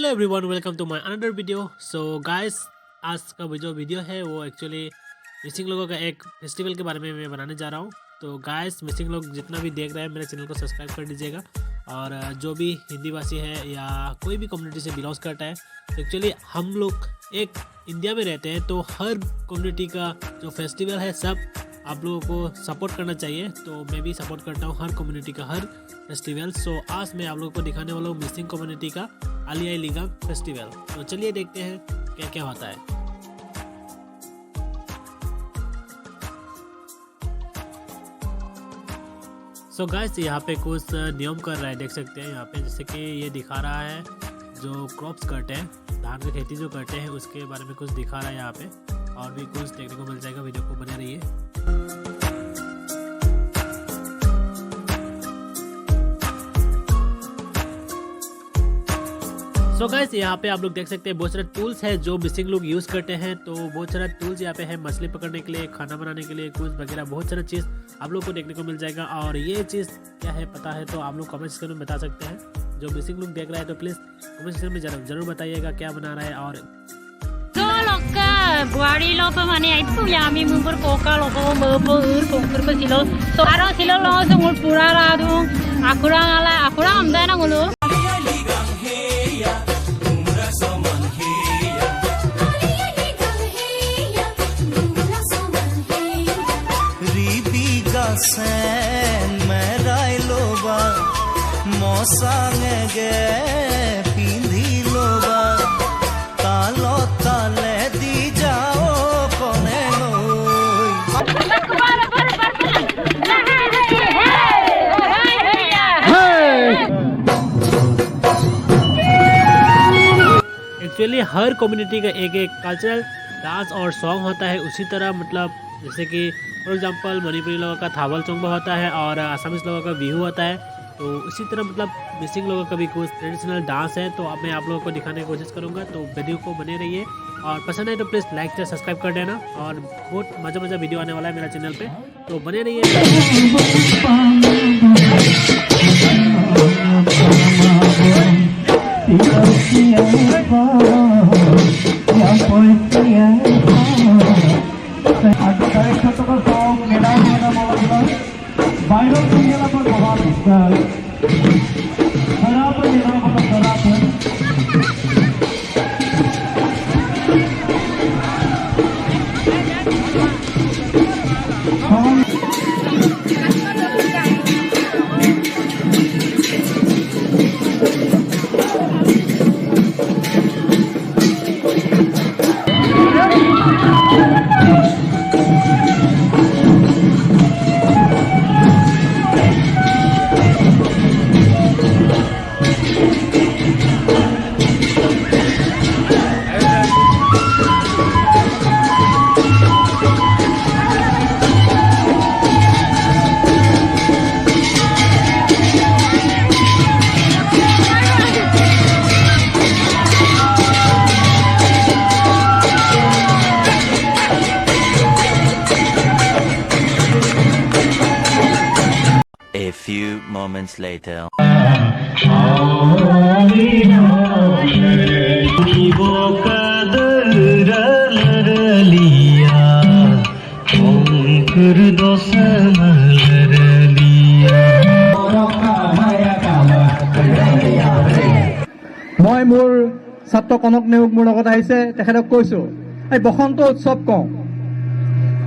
Hello everyone, welcome to my another video. So guys, आज का जो वीडियो है वो एक्चुअली मिसिंग लोगों का एक फेस्टिवल के बारे में मैं बनाने जा रहा हूँ। तो गाइस, मिसिंग लोग जितना भी देख रहे हैं मेरे चैनल को सब्सक्राइब कर दीजिएगा। और जो भी हिंदी भाषी है या कोई भी कम्युनिटी से बिलोंग करता है, तो एक्चुअली हम लोग एक इंडिया में रहते हैं, तो हर कम्युनिटी का जो फेस्टिवल है सब आप लोगों को सपोर्ट करना चाहिए। तो मैं भी सपोर्ट करता हूँ हर कम्युनिटी का हर फेस्टिवल। सो आज मैं आप लोगों को दिखाने वाला हूँ मिसिंग कम्युनिटी का आलियाई लिगांग फेस्टिवल। तो चलिए देखते हैं क्या क्या होता है। सो गाइस, यहाँ पे कुछ नियम कर रहा है, देख सकते हैं यहाँ पे, जैसे कि ये दिखा रहा है जो क्रॉप्स करते हैं, धान की खेती जो करते हैं उसके बारे में कुछ दिखा रहा है यहाँ पे। और भी कुछ देखने को मिल जाएगा, वीडियो को बने रहिए। सो गाइस, यहाँ पे आप लोग देख सकते हैं बहुत सारे टूल्स है जो मिसिंग लोग यूज़ करते हैं। तो बहुत सारा टूल्स यहाँ पे है, मछली पकड़ने के लिए, खाना बनाने के लिए, कुछ वगैरह बहुत सारा चीज़ आप लोग को देखने को मिल जाएगा। और ये चीज़ क्या है पता है तो आप लोग कमेंट सेक्शन में बता सकते हैं। जो मिसिंग लोग देख रहा है तो प्लीज़ कमेंट सेक्शन में जरूर बताइएगा क्या बना रहा है। और बुआड़ी लो पे माने आई तो यामी मुंबर कोका लो को मबर कोंकर पे सिलो तो आरो सिलो लो से मुर पूरा रादू आकुरा आला आकुरा हमदा ना गुलो रिबी गासेन मेराई लोबा मौसांगे गे पिंधी लोबा तालो ताले दी जाओ कोने एक्चुअली हर कम्युनिटी का एक एक कल्चरल डांस और सॉन्ग होता है। उसी तरह मतलब जैसे कि फॉर एग्जांपल मणिपुरी लोगों का थावल चोंगबा होता है और असमीज लोगों का बिहू होता है। तो उसी तरह मतलब मिसिंग लोगों का भी कुछ ट्रेडिशनल डांस है। तो अब मैं आप लोगों को दिखाने की कोशिश करूंगा। तो वीडियो को बने रहिए और पसंद है तो प्लीज़ लाइक से सब्सक्राइब कर देना। और बहुत मज़ा वीडियो आने वाला है मेरा चैनल पे, तो बने रहिए। A few moments later. মই মোৰ ছাত্ৰ কনক নেওগ মোৰ লগত আহিছে, তেখেতক কৈছোঁ এই বসন্ত উৎসৱ কওঁ,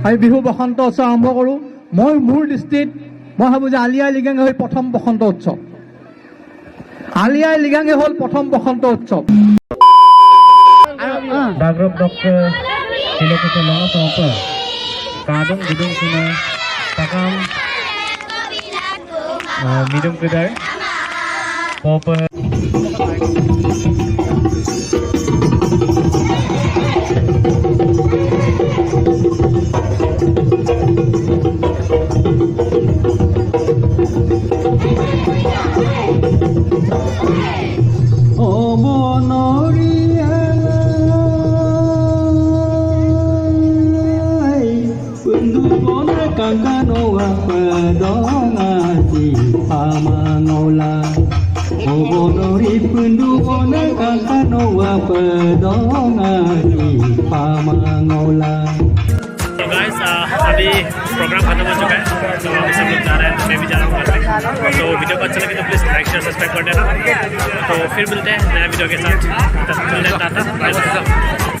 আমি বিহু বসন্ত উৎসৱ আৰম্ভ কৰোঁ। মই মোৰ দৃষ্টিত মই ভাবোঁ যে আলিয়াই লিগাঙে হ'ল প্ৰথম বসন্ত উৎসৱ। আলিয়াই লিগাঙে হ'ল প্ৰথম বসন্ত উৎসৱ। Bagrop Doctor Silokuto Longa Sopa Kadung Gudung Sungai Takam Midum Kedai Popper Obonori penduona kakanoa pedongani pamangola. तो गाइस अभी प्रोग्राम खत्म हो चुका है, तो अभी सब लोग जा रहे हैं, मैं भी जा रहा हूँ घर पे। तो वीडियो को अच्छा लगे तो प्लीज़ लाइक शेयर सब्सक्राइब कर देना। तो फिर मिलते हैं नए वीडियो के साथ, तब तक के लिए टाटा बाय बाय।